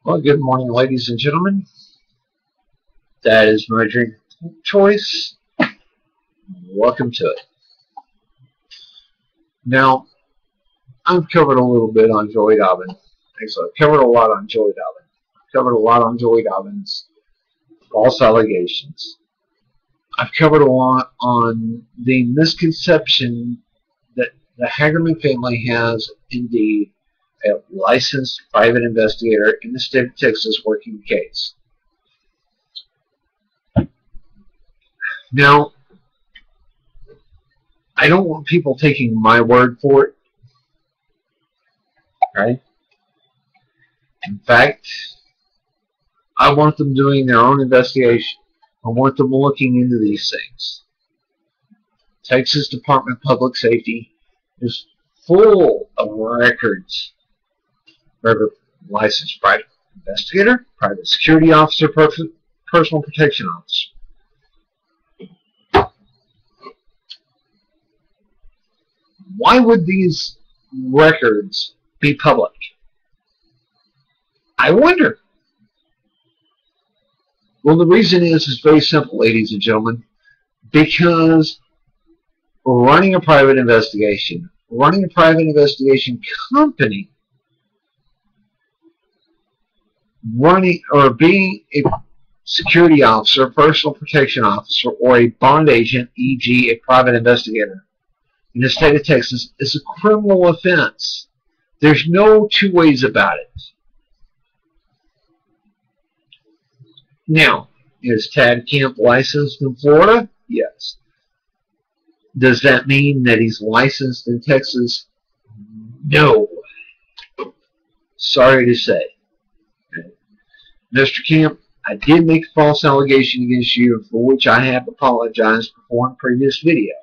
Well, good morning, ladies and gentlemen. That is my drink of choice. Welcome to it. Now, I've covered a little bit on Joy Dobbin. Actually, I've covered a lot on Joy Dobbin. I've covered a lot on Joy Dobbin's false allegations. I've covered a lot on the misconception that the Hagerman family has indeed a licensed private investigator in the state of Texas working the case. Now, I don't want people taking my word for it, right? In fact, I want them doing their own investigation. I want them looking into these things. Texas Department of Public Safety is full of records for every licensed private investigator, private security officer, personal protection officer. Why would these records be public? I wonder. Well, the reason is very simple, ladies and gentlemen. Because running a private investigation company, being a security officer, personal protection officer, or a bond agent, e.g. a private investigator, in the state of Texas is a criminal offense. There's no two ways about it. Now, is Tad Kemp licensed in Florida? Yes. Does that mean that he's licensed in Texas? No. Sorry to say. Mr. Kemp, I did make a false allegation against you, for which I have apologized before in a previous video.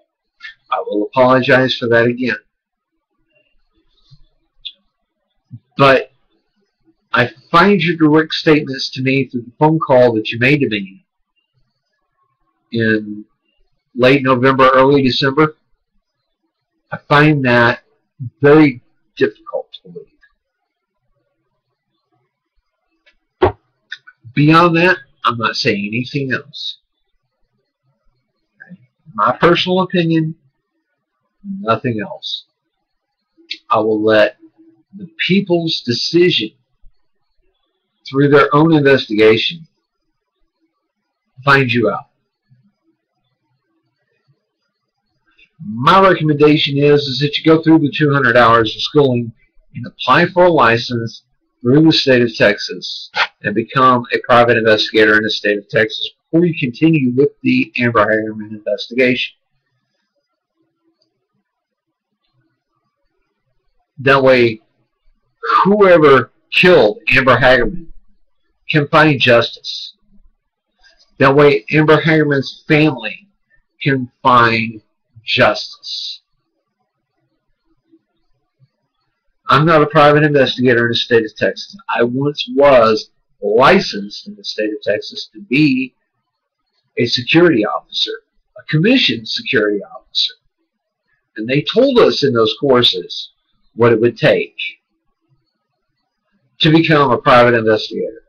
I will apologize for that again. But I find your direct statements to me through the phone call that you made to me in late November, early December. I find that very difficult to believe. Beyond that, I'm not saying anything else. Okay? My personal opinion, nothing else. I will let the people's decision through their own investigation find you out. My recommendation is that you go through the 200 hours of schooling and apply for a license through the state of Texas and become a private investigator in the state of Texas before you continue with the Amber Hagerman investigation. That way, whoever killed Amber Hagerman can find justice. That way, Amber Hagerman's family can find justice. I'm not a private investigator in the state of Texas. I once was licensed in the state of Texas to be a security officer, a commissioned security officer. And they told us in those courses what it would take to become a private investigator,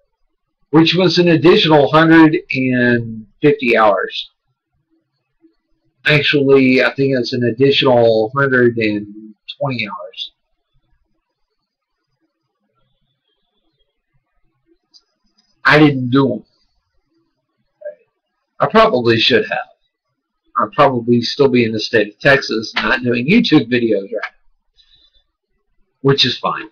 which was an additional 150 hours. Actually, I think it's an additional 120 hours. I didn't do them. I probably should have. I'd probably still be in the state of Texas not doing YouTube videos right now, which is fine.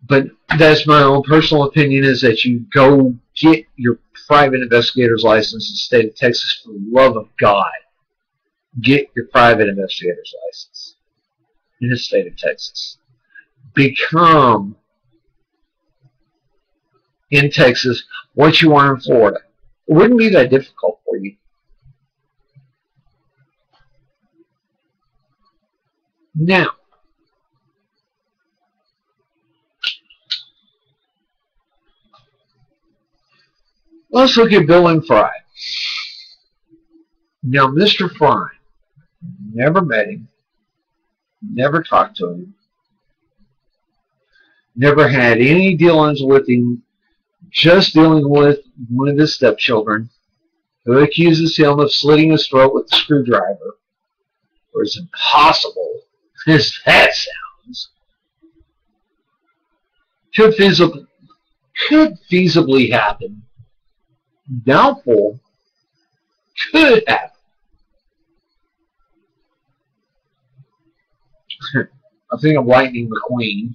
But that's my own personal opinion, is that you go get your private investigator's license in the state of Texas. For the love of God, get your private investigator's license in the state of Texas. Become in Texas what you are in Florida. It wouldn't be that difficult for you. Now, let's look at Bill and Fry. Now, Mr. Fry, never met him, never talked to him, Never had any dealings with him, just dealing with one of his stepchildren, who accuses him of slitting his throat with a screwdriver. Or as impossible as that sounds, could feasibly happen. Doubtful, could happen. I think I'm Lightning McQueen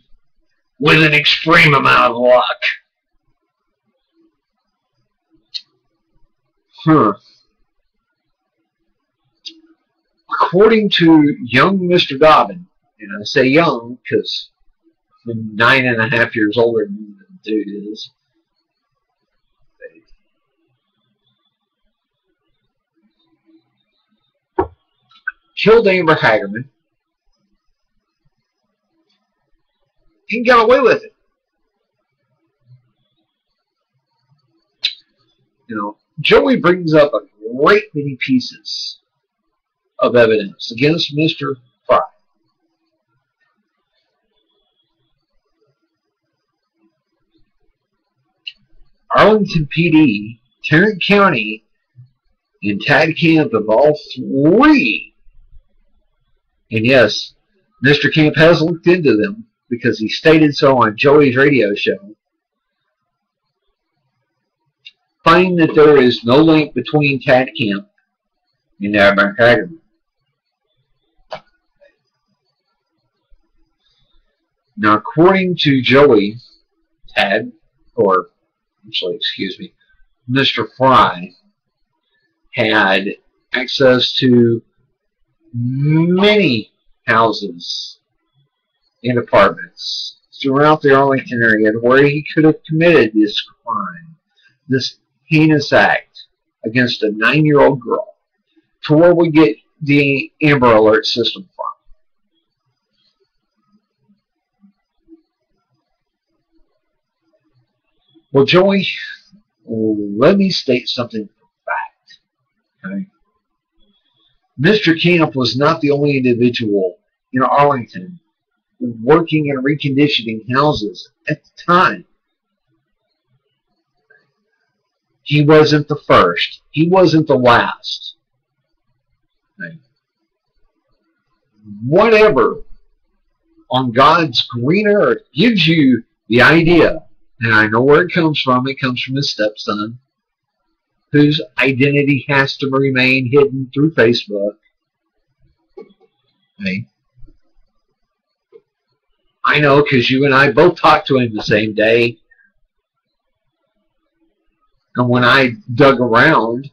with an extreme amount of luck. According to young Mr. Dobbin, and I say young because I'm 9.5 years older than the dude is, killed Amber Hagerman and got away with it. You know, Joey brings up a great many pieces of evidence against Mr. Fry. Arlington PD, Tarrant County, and Tad Camp of all three. And yes, Mr. Camp has looked into them because he stated so on Joey's radio show. Find that there is no link between Tad Camp and Amber Hagerman. Now, according to Joey, Tad, or actually, excuse me, Mr. Fry had access to many houses and apartments throughout the Arlington area where he could have committed this crime, this heinous act against a 9-year-old girl, to where we get the Amber Alert system from. Well, Joey, let me state something for fact. Okay? Mr. Camp was not the only individual in Arlington working and reconditioning houses at the time. He wasn't the first. He wasn't the last. Okay? Whatever on God's green earth gives you the idea, and I know where it comes from his stepson, whose identity has to remain hidden through Facebook. Okay? I know because you and I both talked to him the same day. And when I dug around,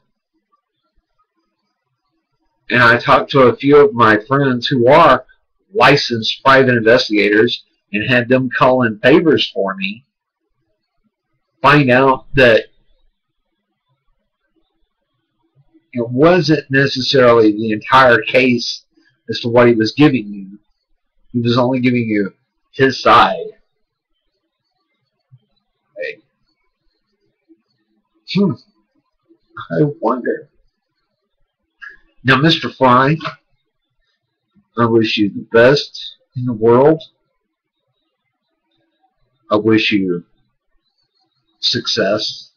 and I talked to a few of my friends who are licensed private investigators and had them call in favors for me, find out that it wasn't necessarily the entire case as to what he was giving you. He was only giving you his side. Okay. I wonder. Now, Mr. Fry, I wish you the best in the world. I wish you success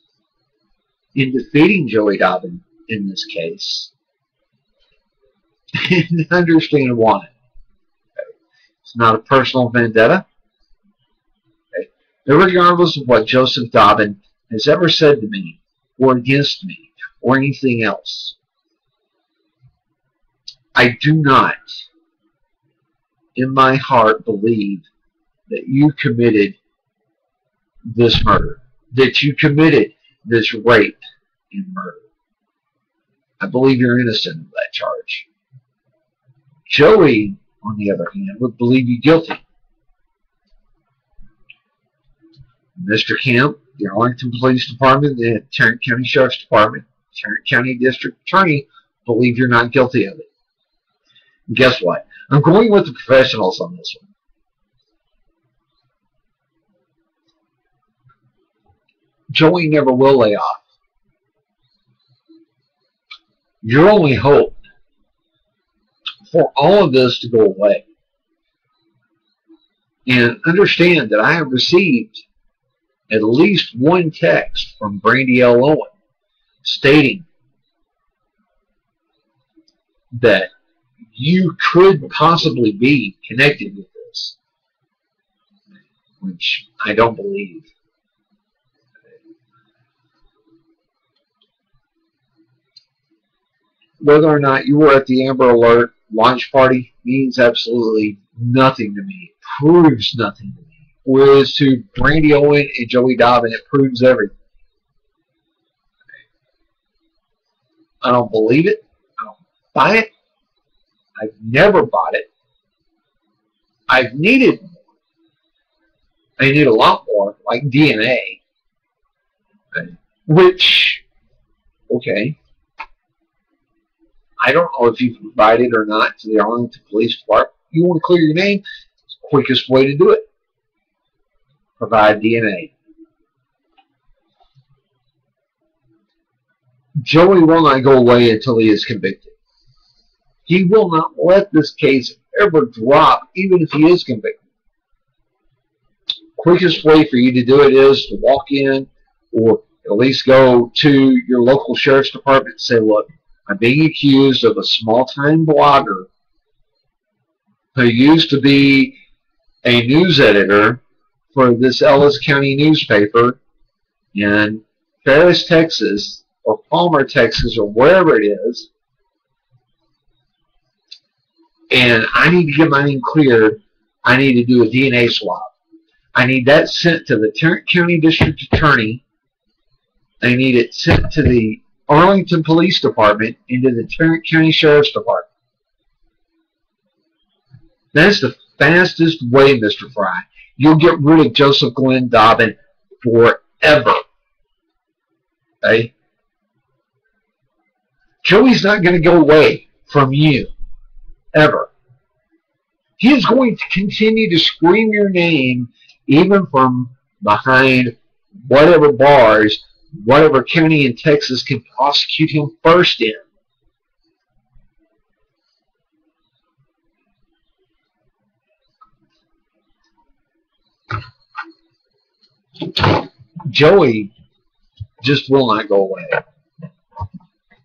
in defeating Joey Dobbin in this case. And understand why. It's not a personal vendetta. Okay. Regardless of what Joseph Dobbin has ever said to me, or against me, or anything else, I do not, in my heart, believe that you committed this murder, that you committed this rape and murder. I believe you're innocent of that charge. Joey, on the other hand, would believe you guilty. Mr. Camp, the Arlington Police Department, the Tarrant County Sheriff's Department, Tarrant County District Attorney believe you're not guilty of it. And guess what? I'm going with the professionals on this one. Joey never will lay off. Your only hope for all of this to go away And understand that I have received at least one text from Brandy L. Owen stating that you could possibly be connected with this, which I don't believe. Whether or not you were at the Amber Alert launch party means absolutely nothing to me. It proves nothing to me. Whereas to Brandy Owen and Joey Dobbin, it proves everything. I don't believe it. I don't buy it. I've never bought it. I've needed more. I need a lot more, like DNA. Which, okay, I don't know if you provide it or not to the Arlington Police Department. You want to clear your name? It's the quickest way to do it. Provide DNA. Joey will not go away until he is convicted. He will not let this case ever drop, even if he is convicted. Quickest way for you to do it is to walk in, or at least go to your local sheriff's department and say, look, I'm being accused of a small-time blogger who used to be a news editor for this Ellis County newspaper in Ferris, Texas, or Palmer, Texas, or wherever it is, and I need to get my name cleared. I need to do a DNA swab. I need that sent to the Tarrant County District Attorney. I need it sent to the Arlington Police Department and to the Tarrant County Sheriff's Department. That's the fastest way, Mr. Fry. You'll get rid of Joseph Glenn Dobbin forever. Okay? Joey's not going to go away from you. Ever. He is going to continue to scream your name even from behind whatever bars, whatever county in Texas can prosecute him first in. Joey just will not go away.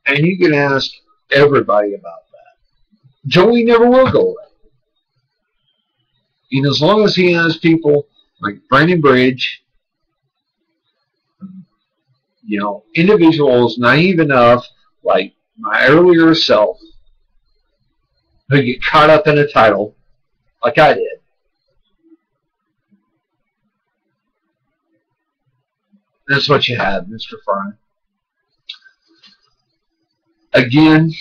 And you can ask everybody about that. Joey never will go away. And as long as he has people like Brandon Bridge, you know, individuals naive enough, like my earlier self, who get caught up in a title, like I did, that's what you have, Mr. Fry. Again,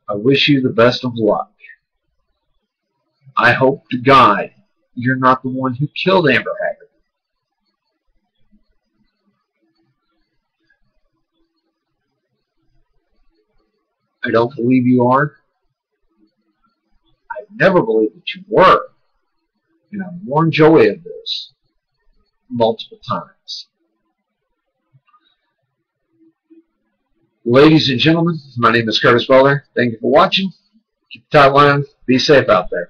I wish you the best of luck. I hope to God you're not the one who killed Amber Haggard. I don't believe you are. I've never believed that you were. And I've warned Joey of this multiple times. Ladies and gentlemen, my name is Curtis Butler. Thank you for watching. Keep the tight line. Be safe out there.